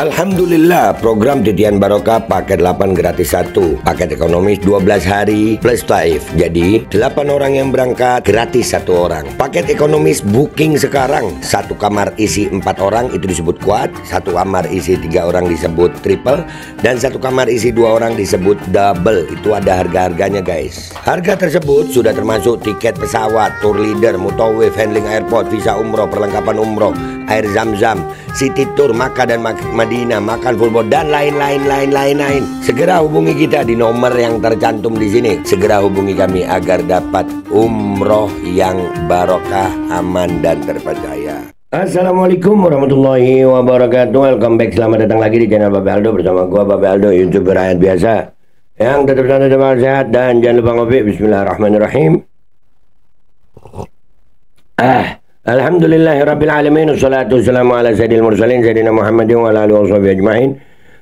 Alhamdulillah, program Titian Barokah paket 8 gratis 1, paket ekonomis 12 hari plus taif. Jadi 8 orang yang berangkat gratis 1 orang. Paket ekonomis booking sekarang, 1 kamar isi 4 orang itu disebut quad, 1 kamar isi 3 orang disebut triple, dan 1 kamar isi 2 orang disebut double. Itu ada harga-harganya guys. Harga tersebut sudah termasuk tiket pesawat, tour leader, mutawif, handling airport, visa umroh, perlengkapan umroh, air zam-zam, city tour, Makkah dan Madinah, makan full board, dan lain-lain. Segera hubungi kita di nomor yang tercantum di sini. Segera hubungi kami agar dapat umroh yang barokah, aman dan terpercaya. Assalamualaikum warahmatullahi wabarakatuh. Welcome back, selamat datang lagi di channel Babe Aldo bersama gua Babe Aldo, YouTuber rakyat biasa yang tetap sehat dan jangan lupa ngopi. Bismillahirrahmanirrahim. Alhamdulillahirabbil alamin, wassalatu wassalamu ala sayyidil mursalin sayyidina Muhammadin wa ala alihi washabihi ajmain.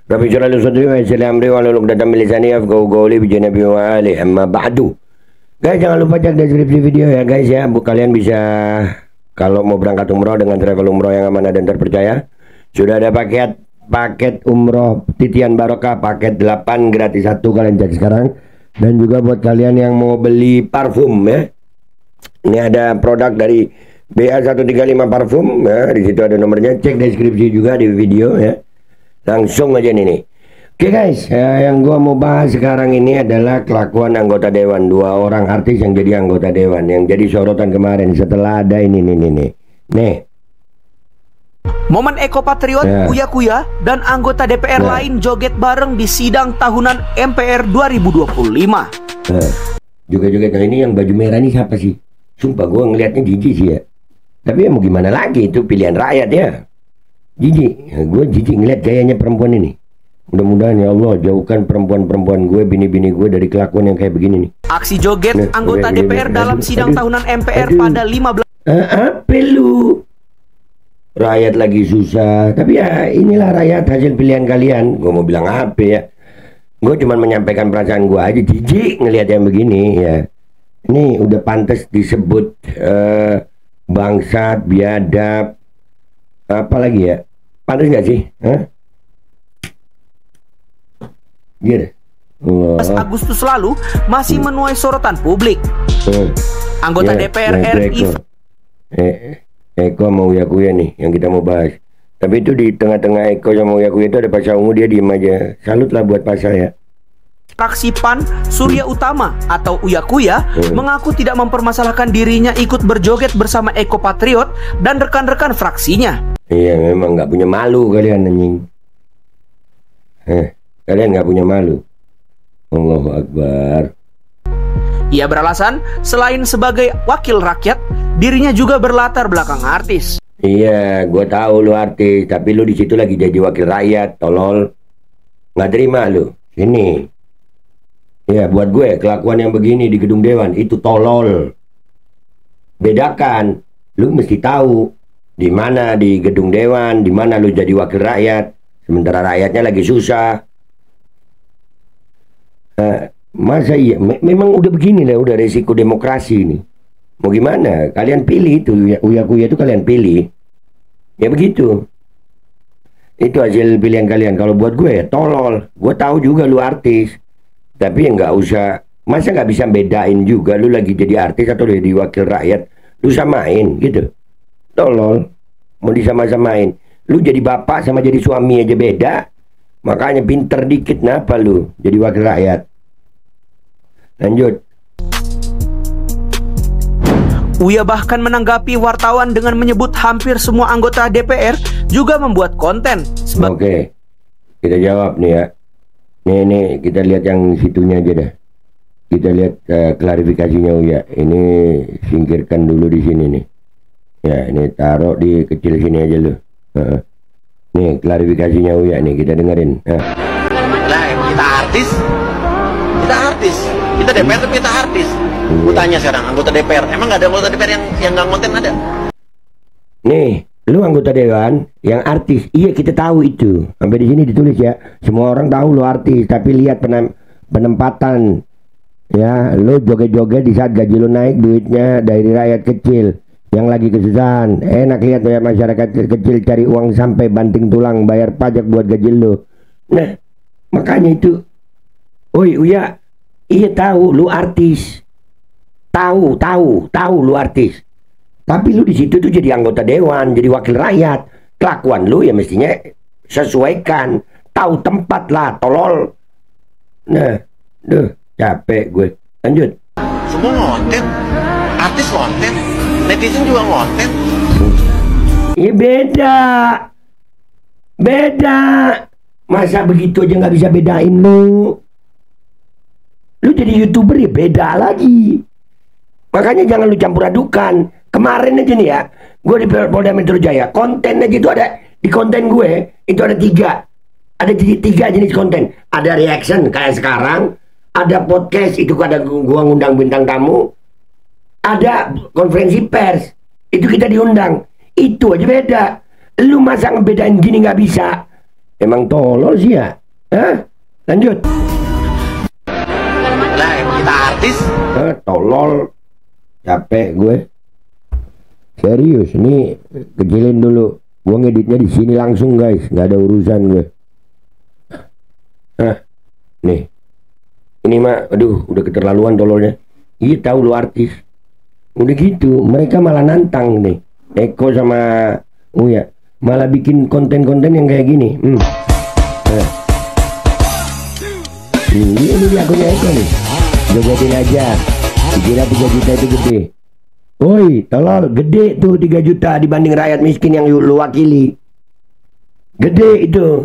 Rabbi shrah li sadri wa yassir li amri wa hlul 'uqdatam min lisani yafqahu qawli bi janabi wa ali amma ba'du. Guys, jangan lupa cek deskripsi video ya guys ya. Kalian bisa kalau mau berangkat umroh dengan travel umroh yang amanah dan terpercaya. Sudah ada paket umroh Titian Barokah paket 8 gratis 1, kalian cek sekarang. Dan juga buat kalian yang mau beli parfum ya. Ini ada produk dari BA135 parfum ya, di situ ada nomornya, cek deskripsi juga di video ya. Langsung aja nih. Oke guys, yang gua mau bahas sekarang ini adalah kelakuan anggota dewan, 2 orang artis yang jadi anggota dewan yang jadi sorotan kemarin setelah ada ini nih. Momen Eko Patriot, Uya Kuya, dan anggota DPR lain joget bareng di sidang tahunan MPR 2025. Joget-joget, nah ini yang baju merah ini siapa sih? Sumpah gua ngelihatnya jijik sih ya. Tapi ya mau gimana lagi, itu pilihan rakyat ya. Jijik, ya, gue jijik ngeliat gayanya perempuan ini. Mudah-mudahan ya Allah jauhkan perempuan-perempuan gue, bini-bini gue dari kelakuan yang kayak begini nih. Aksi joget anggota DPR dalam sidang tahunan MPR pada 15. Apa lu? Rakyat lagi susah. Tapi ya inilah rakyat, hasil pilihan kalian. Gue mau bilang apa ya? Gue cuma menyampaikan perasaan gue aja, jijik ngeliat yang begini ya. Ini udah pantas disebut bangsat, biadab, apa lagi ya? Pantas nggak sih? Gitu. 15 Agustus lalu masih menuai sorotan publik. Anggota DPR RI Eko sama Uya Kuya nih yang kita mau bahas. Tapi itu di tengah-tengah Eko sama Uya Kuya itu ada Pasha Ungu, dia diem aja. Salut lah buat Pasha ya. Fraksi PAN Surya Utama atau Uya Kuya mengaku tidak mempermasalahkan dirinya ikut berjoget bersama Eko Patriot dan rekan-rekan fraksinya. Iya, memang nggak punya malu kalian anjing. Kalian nggak punya malu. Allahu Akbar. Ia beralasan selain sebagai wakil rakyat, dirinya juga berlatar belakang artis. Iya, gue tahu lu artis, tapi lu di situ lagi jadi wakil rakyat, tolol. Nggak terima lu. Ini. Ya, buat gue kelakuan yang begini di gedung dewan itu tolol. Bedakan, lu mesti tahu di mana di gedung dewan, di mana lu jadi wakil rakyat, sementara rakyatnya lagi susah. Masa iya? Memang udah begini lah, udah resiko demokrasi ini. Mau gimana? Kalian pilih itu, Uya Kuya itu kalian pilih. Ya begitu. Itu hasil pilihan kalian. Kalau buat gue ya tolol. Gue tahu juga lu artis. Tapi ya nggak usah, masa nggak bisa bedain juga lu lagi jadi artis atau jadi wakil rakyat, lu samain gitu. Tolol, mau disama-samain. Lu jadi bapak sama jadi suami aja beda. Makanya pinter dikit, kenapa lu jadi wakil rakyat? Lanjut. Uya bahkan menanggapi wartawan dengan menyebut hampir semua anggota DPR juga membuat konten. Oke, kita jawab nih ya. Nih, kita lihat yang situnya aja dah. Kita lihat klarifikasinya Uya. Ini singkirkan dulu di sini nih. Ya, ini taruh di kecil sini aja lu. Nih klarifikasinya Uya nih, kita dengerin. Lah, kita artis. Kita DPR tapi kita artis. Gue tanya sekarang, anggota DPR, emang nggak ada anggota DPR yang nggak konten ada? Nih. Lu anggota dewan yang artis, iya kita tahu itu. Sampai di sini ditulis ya, semua orang tahu lu artis. Tapi lihat penempatan, ya, lu joget-joget di saat gaji lu naik, duitnya dari rakyat kecil. yang lagi kesusahan. Enak lihat ya masyarakat kecil cari uang sampai banting tulang bayar pajak buat gaji lu. Nah, makanya itu. Oi, Uya, iya tahu lu artis. Tahu lu artis. Tapi lu di situ tuh jadi anggota dewan, jadi wakil rakyat. Kelakuan lu ya mestinya sesuaikan. Tahu tempat lah, tolol. Nah, capek gue. Lanjut. Semua ngonten, artis ngonten, netizen juga ngonten. Ya beda. Masa begitu aja nggak bisa bedain lu? Lu jadi YouTuber ya beda lagi. Makanya jangan lu campur adukan. Kemarin aja nih ya, gue di Polda Metro Jaya, konten aja itu ada di konten gue itu ada tiga jenis konten. Ada reaction kayak sekarang, ada podcast itu ada gua ngundang bintang tamu, ada konferensi pers itu kita diundang. Itu aja beda. Lu masa ngebedain gini nggak bisa? Emang tolol sih ya? Hah? Lanjut. Lah emang kita artis. Tolol. Capek gue. Serius, ini kecilin dulu. Gue ngeditnya di sini langsung guys, nggak ada urusan gue. Nih, ini mah, aduh, udah keterlaluan tololnya. Iya tahu lu artis. Udah gitu, mereka malah nantang nih. Eko sama Uya malah bikin konten-konten yang kayak gini. Ini di akunnya Eko nih. Jogetin aja. Dikira 3 juta itu gede. Woi, tolol, gede tuh 3 juta dibanding rakyat miskin yang lu wakili. Gede itu.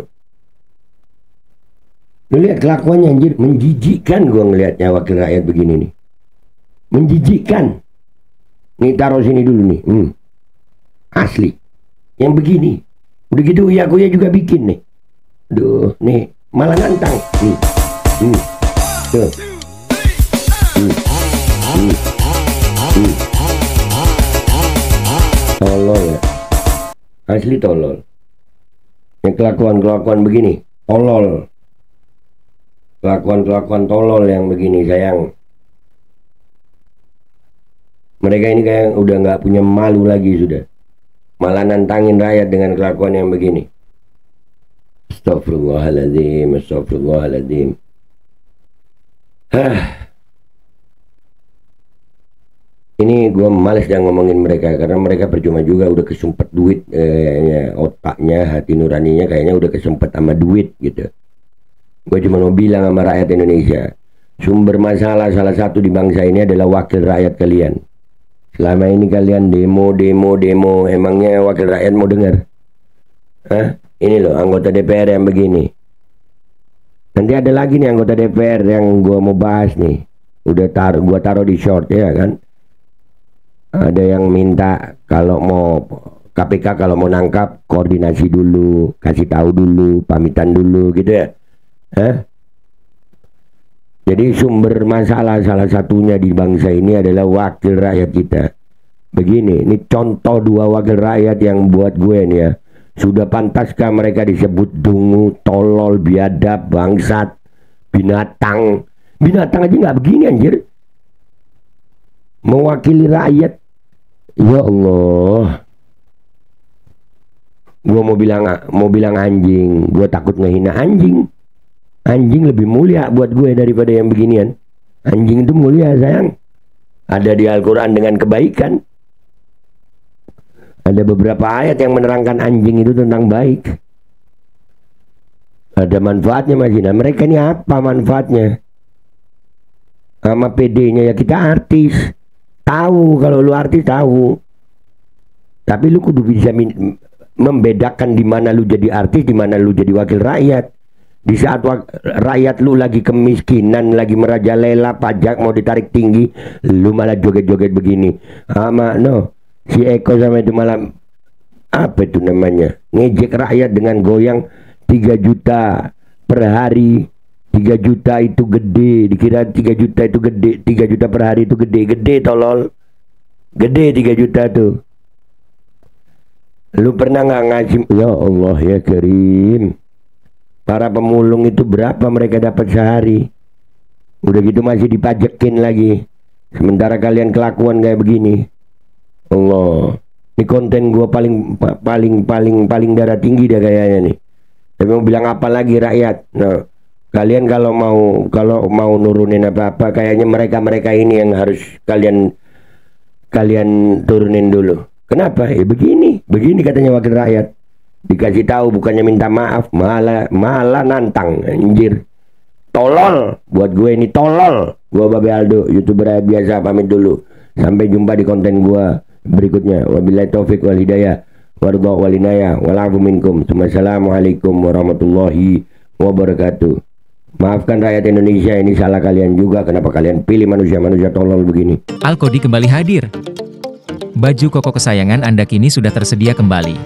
Lu lihat kelakuannya anjir, menjijikkan gua ngelihatnya wakil rakyat begini nih. Menjijikkan. Nih taruh sini dulu nih. Asli. Yang begini. Udah gitu Uya juga bikin nih. Duh, nih malah nantang. Tuh. Tolol ya. Asli tolol. Yang kelakuan begini, tolol. Kelakuan tolol yang begini sayang. Mereka ini kayak udah nggak punya malu lagi sudah. Malah nantangin rakyat dengan kelakuan yang begini. Astagfirullahaladzim. Ini gue males dah ngomongin mereka karena mereka percuma juga, udah kesumpet duit, otaknya, hati nuraninya kayaknya udah kesumpet sama duit gitu. Gue cuma mau bilang sama rakyat Indonesia, sumber masalah salah satu di bangsa ini adalah wakil rakyat kalian. Selama ini kalian demo, emangnya wakil rakyat mau dengar? Ini loh anggota DPR yang begini. Nanti ada lagi nih anggota DPR yang gue mau bahas nih. Udah gue taruh di short ya kan. Ada yang minta kalau mau KPK kalau mau nangkap koordinasi dulu, kasih tahu dulu, pamitan dulu gitu ya. Jadi sumber masalah salah satunya di bangsa ini adalah wakil rakyat kita. Begini, ini contoh 2 wakil rakyat yang buat gue nih ya. Sudah pantaskah mereka disebut dungu, tolol, biadab, bangsat, binatang? Binatang aja nggak begini anjir. Mewakili rakyat. Ya Allah. Gua mau bilang anjing, gua takut ngehina anjing. Anjing lebih mulia buat gue daripada yang beginian. Anjing itu mulia sayang. Ada di Al-Quran dengan kebaikan. Ada beberapa ayat yang menerangkan anjing itu tentang baik. Ada manfaatnya Majina. Mereka ini apa manfaatnya? Sama PD-nya ya kita artis. Tahu kalau lu artis tahu. Tapi lu kudu bisa membedakan di mana lu jadi artis, di mana lu jadi wakil rakyat. Di saat rakyat lu lagi kemiskinan, lagi merajalela, pajak mau ditarik tinggi, lu malah joget-joget begini. Si Eko sama itu malah apa itu namanya? Ngejek rakyat dengan goyang 3 juta per hari. 3 juta itu gede, dikira 3 juta itu gede, 3 juta per hari itu gede tolol. Gede 3 juta tuh. Lu pernah nggak ngasih? Ya Allah ya Karim. Para pemulung itu berapa mereka dapat sehari? Udah gitu masih dipajekin lagi. Sementara kalian kelakuan kayak begini. Allah, ini konten gua paling darah tinggi dah kayaknya nih. Tapi mau bilang apa lagi rakyat? Nah, kalian kalau mau nurunin apa-apa, kayaknya mereka ini yang harus kalian turunin dulu. Kenapa? Begini katanya wakil rakyat. Dikasih tahu bukannya minta maaf, malah nantang, anjir. Tolol, buat gue ini tolol. Gue Babe Aldo, YouTuber biasa, pamit dulu. Sampai jumpa di konten gue berikutnya. Wabillahi taufik wal hidayah, warḍa wal inayah, wal minkum. Assalamualaikum warahmatullahi wabarakatuh. Maafkan rakyat Indonesia, ini salah kalian juga. Kenapa kalian pilih manusia-manusia tolol begini? Alkodi kembali hadir. Baju koko kesayangan Anda kini sudah tersedia kembali.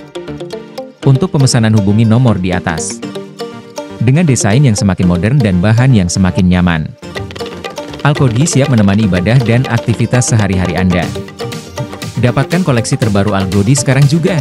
Untuk pemesanan hubungi nomor di atas. Dengan desain yang semakin modern dan bahan yang semakin nyaman. Alkodi siap menemani ibadah dan aktivitas sehari-hari Anda. Dapatkan koleksi terbaru Alkodi sekarang juga.